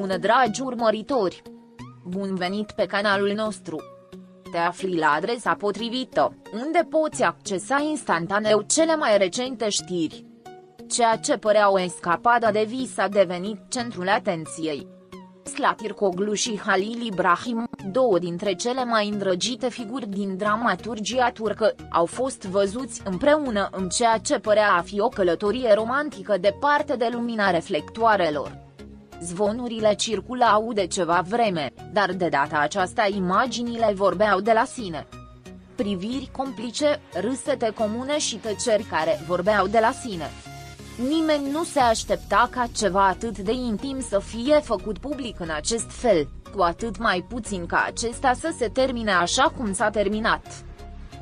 Bună dragi urmăritori! Bun venit pe canalul nostru! Te afli la adresa potrivită, unde poți accesa instantaneu cele mai recente știri. Ceea ce părea o escapadă de vis a devenit centrul atenției. Zlatirkoglu și Halil Ibrahim, două dintre cele mai îndrăgite figuri din dramaturgia turcă, au fost văzuți împreună în ceea ce părea a fi o călătorie romantică departe de lumina reflectoarelor. Zvonurile circulau de ceva vreme, dar de data aceasta imaginile vorbeau de la sine. Priviri complice, râsete comune și tăceri care vorbeau de la sine. Nimeni nu se aștepta ca ceva atât de intim să fie făcut public în acest fel, cu atât mai puțin ca acesta să se termine așa cum s-a terminat.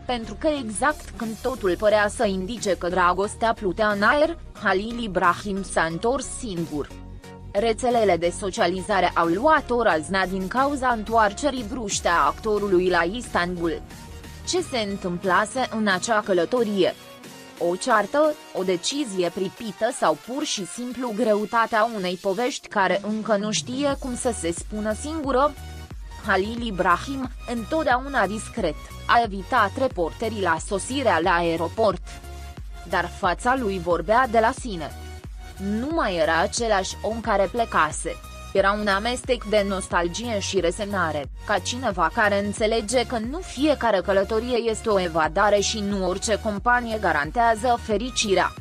Pentru că exact când totul părea să indice că dragostea plutea în aer, Halil Ibrahim s-a întors singur. Rețelele de socializare au luat o raznă din cauza întoarcerii bruște a actorului la Istanbul. Ce se întâmplase în acea călătorie? O ceartă, o decizie pripită sau pur și simplu greutatea unei povești care încă nu știe cum să se spună singură? Halil Ibrahim, întotdeauna discret, a evitat reporterii la sosirea la aeroport. Dar fața lui vorbea de la sine. Nu mai era același om care plecase. Era un amestec de nostalgie și resemnare, ca cineva care înțelege că nu fiecare călătorie este o evadare și nu orice companie garantează fericirea.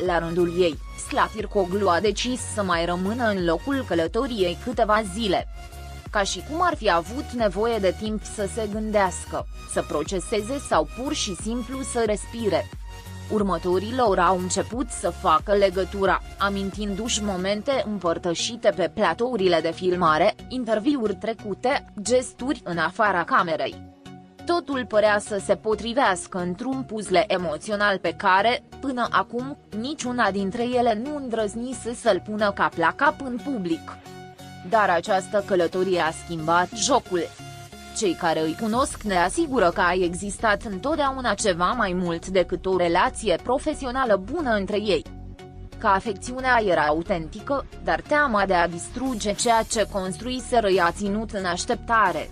La rândul ei, Zlatirkoglu a decis să mai rămână în locul călătoriei câteva zile. Ca și cum ar fi avut nevoie de timp să se gândească, să proceseze sau pur și simplu să respire. Următorii lor au început să facă legătura, amintindu-și momente împărtășite pe platourile de filmare, interviuri trecute, gesturi în afara camerei. Totul părea să se potrivească într-un puzzle emoțional pe care, până acum, niciuna dintre ele nu îndrăznise să-l pună cap la cap în public. Dar această călătorie a schimbat jocul. Cei care îi cunosc ne asigură că a existat întotdeauna ceva mai mult decât o relație profesională bună între ei. Că afecțiunea era autentică, dar teama de a distruge ceea ce construiseră i-a ținut în așteptare.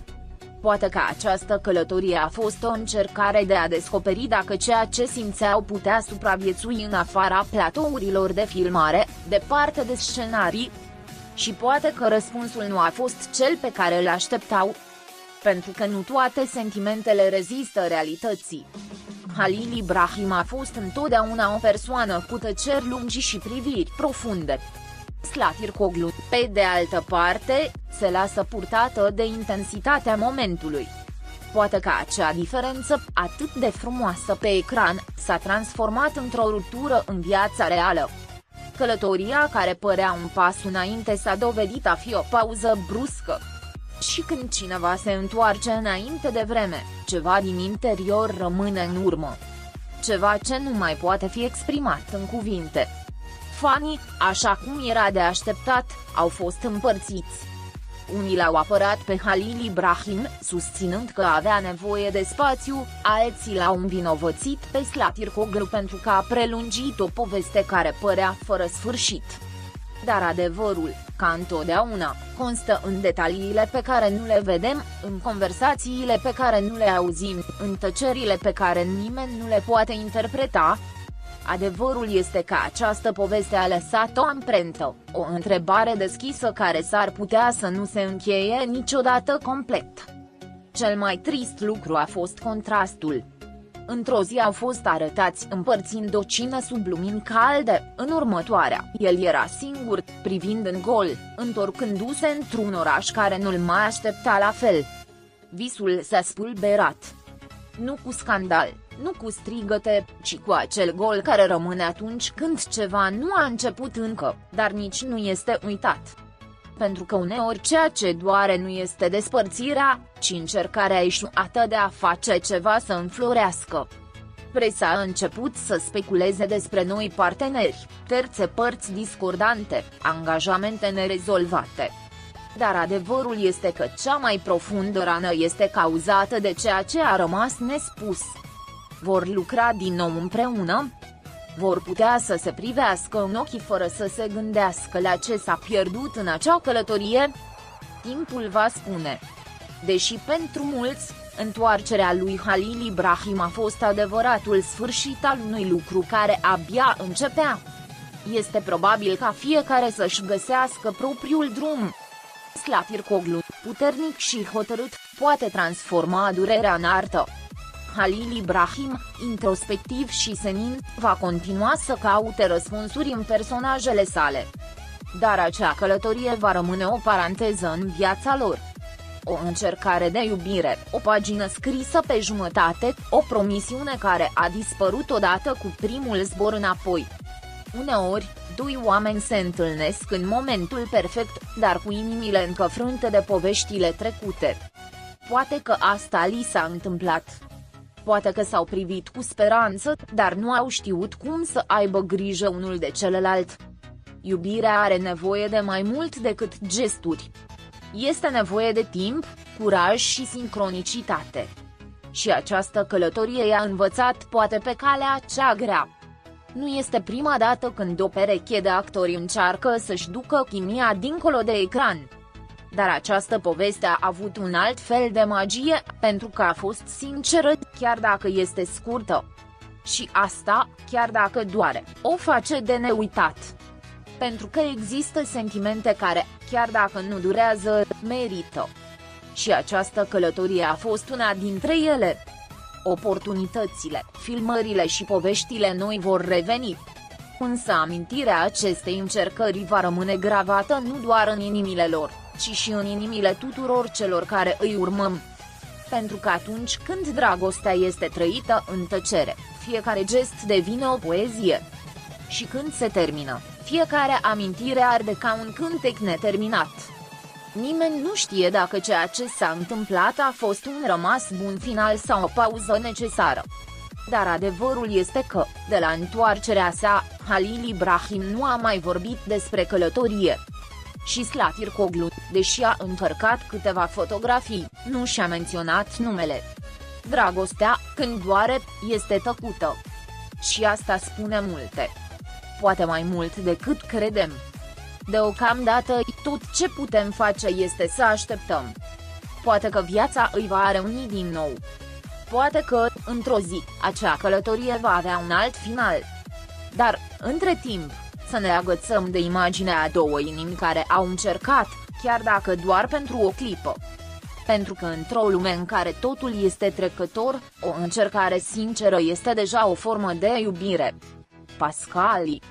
Poate că această călătorie a fost o încercare de a descoperi dacă ceea ce simțeau putea supraviețui în afara platourilor de filmare, departe de scenarii. Și poate că răspunsul nu a fost cel pe care îl așteptau. Pentru că nu toate sentimentele rezistă realității. Halil Ibrahim a fost întotdeauna o persoană cu tăceri lungi și priviri profunde. Zlatirkoglu, pe de altă parte, se lasă purtată de intensitatea momentului. Poate că acea diferență, atât de frumoasă pe ecran, s-a transformat într-o ruptură în viața reală. Călătoria care părea un pas înainte s-a dovedit a fi o pauză bruscă. Și când cineva se întoarce înainte de vreme, ceva din interior rămâne în urmă. Ceva ce nu mai poate fi exprimat în cuvinte. Fanii, așa cum era de așteptat, au fost împărțiți. Unii l-au apărat pe Halil Ibrahim, susținând că avea nevoie de spațiu, alții l-au învinovățit pe Zlatirkoglu pentru că a prelungit o poveste care părea fără sfârșit. Dar adevărul, ca întotdeauna, constă în detaliile pe care nu le vedem, în conversațiile pe care nu le auzim, în tăcerile pe care nimeni nu le poate interpreta. Adevărul este că această poveste a lăsat o amprentă, o întrebare deschisă care s-ar putea să nu se încheie niciodată complet. Cel mai trist lucru a fost contrastul. Într-o zi au fost arătați împărțind o cină sub lumini calde, în următoarea, el era singur, privind în gol, întorcându-se într-un oraș care nu-l mai aștepta la fel. Visul s-a spulberat. Nu cu scandal, nu cu strigăte, ci cu acel gol care rămâne atunci când ceva nu a început încă, dar nici nu este uitat. Pentru că uneori ceea ce doare nu este despărțirea, ci încercarea eșuată de a face ceva să înflorească. Presa a început să speculeze despre noi parteneri, terțe părți discordante, angajamente nerezolvate. Dar adevărul este că cea mai profundă rană este cauzată de ceea ce a rămas nespus. Vor lucra din nou împreună? vor putea să se privească în ochii fără să se gândească la ce s-a pierdut în acea călătorie? Timpul va spune. Deși pentru mulți, întoarcerea lui Halil Ibrahim a fost adevăratul sfârșit al unui lucru care abia începea. Este probabil ca fiecare să-și găsească propriul drum. Slatirkoglu, puternic și hotărât, poate transforma durerea în artă. Halil Ibrahim, introspectiv și senin, va continua să caute răspunsuri în personajele sale. Dar acea călătorie va rămâne o paranteză în viața lor. O încercare de iubire, o pagină scrisă pe jumătate, o promisiune care a dispărut odată cu primul zbor înapoi. Uneori, doi oameni se întâlnesc în momentul perfect, dar cu inimile încă frânte de poveștile trecute. Poate că asta li s-a întâmplat. Poate că s-au privit cu speranță, dar nu au știut cum să aibă grijă unul de celălalt. Iubirea are nevoie de mai mult decât gesturi. Este nevoie de timp, curaj și sincronicitate. Și această călătorie i-a învățat poate pe calea cea grea. Nu este prima dată când o pereche de actori încearcă să-și ducă chimia dincolo de ecran. Dar această poveste a avut un alt fel de magie, pentru că a fost sinceră, chiar dacă este scurtă. Și asta, chiar dacă doare, o face de neuitat. Pentru că există sentimente care, chiar dacă nu durează, merită. Și această călătorie a fost una dintre ele. Oportunitățile, filmările și poveștile noi vor reveni. Însă amintirea acestei încercări va rămâne gravată nu doar în inimile lor, ci și în inimile tuturor celor care îi urmăm. Pentru că atunci când dragostea este trăită în tăcere, fiecare gest devine o poezie. Și când se termină, fiecare amintire arde ca un cântec neterminat. Nimeni nu știe dacă ceea ce s-a întâmplat a fost un rămas bun final sau o pauză necesară. Dar adevărul este că, de la întoarcerea sa, Halil Ibrahim nu a mai vorbit despre călătorie. Și Slatirkoglu, deși a încărcat câteva fotografii, nu și-a menționat numele. Dragostea, când doare, este tăcută. Și asta spune multe. Poate mai mult decât credem. Deocamdată, tot ce putem face este să așteptăm. Poate că viața îi va reuni din nou. Poate că, într-o zi, acea călătorie va avea un alt final. Dar, între timp, să ne agățăm de imaginea a două inimi care au încercat, chiar dacă doar pentru o clipă. Pentru că într-o lume în care totul este trecător, o încercare sinceră este deja o formă de iubire. Pascali